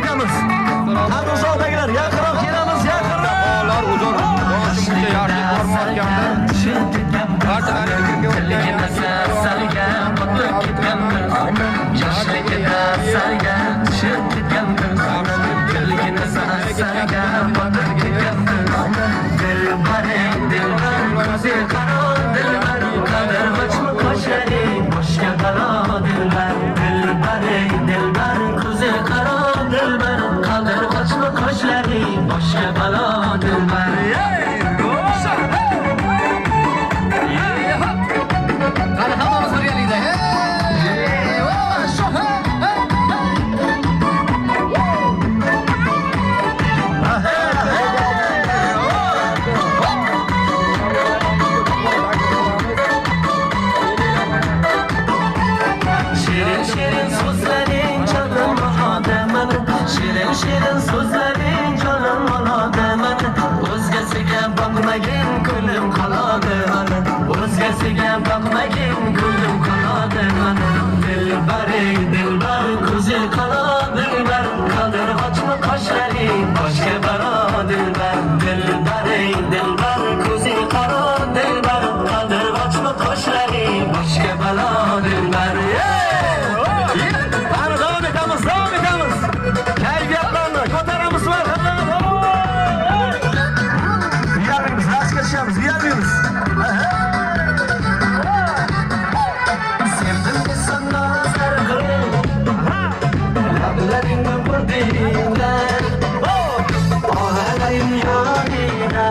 akamiz. Qani uzoqdagilar, yaqinroq kelamiz, yaqinroq. Ular uzun. Boshimizga yaxshi bormayotganda. Barchalarni fikriga o'tgan. Salga botib ketgandir. Yoshligida salga tushib ketgandir. Dilgina salga botib ketgandir. Dilbar, ko'zi qaro, dilbar, qadr ochma qoshlaring, boshga balo dilbar. Dilbar, ko'zi qaro, dilbar, qadr ochma qoshlaring, boshga balo dilbar. Qani hammamiz birgalikda. Shirin so'zlaring jonim oladi mani, o'zgasiga boqmagin ko'nglim qoladi mani, o'zgasiga boqmagin ko'nglim qoladi mani. Dilbar, ko'zi qaro dilbar, qadr ochma qoshlaring, boshga balo dilbar. Dilbar, ko'zi qaro dilbar, qadr ochma qoshlaring, boshga balo dilbar. Qani davom etamiz. Kayfiyatlarni ko'taramiz va uyalmaymiz, rastga tushamiz, uyalmaymiz. Sevdim desam nazar qilib, lablaringni burdinglar, ohalarim yoningda,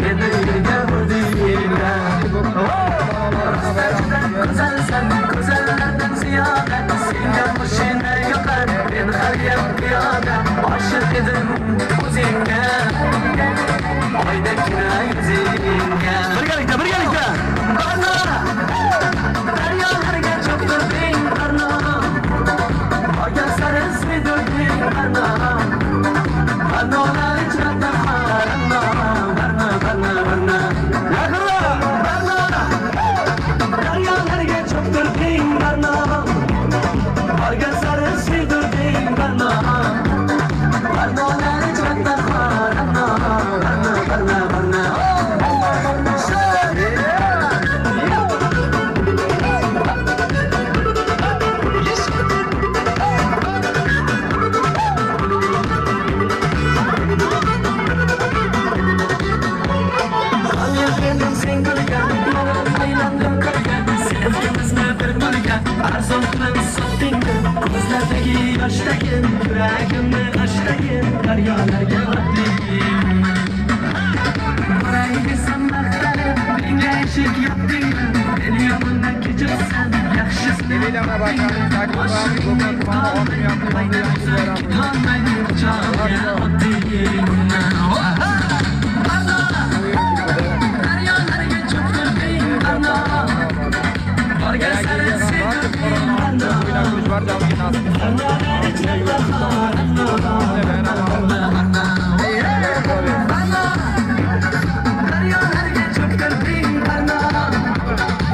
bedingga burdinglar. Go'zallardan ziyoda, senga mashina yoqar, men har gal piyoda, oshiq edim o'zingga, oydagina yuzingga. Birgalikda. Daryolarga cho'ktirding qarnon, olgan sari suydirding qarnon, qarnonlar ichida barno. Daryolarga cho'ktirding qarnon, olgan sari suydirding qarnon, qarnonlar ichida barno. Arzon qilib sotdingmi ko'zlardagi yoshdagim, yuragimni g'ashdagim, daryolarga otding. Boray desam maqtanib, menga eshik yopdingmi, meni yomondan kechirsan, yaxshisini ketolmaydi quchog'iga otding. Daryolarga cho'ktirding qarnon, borgan sari Var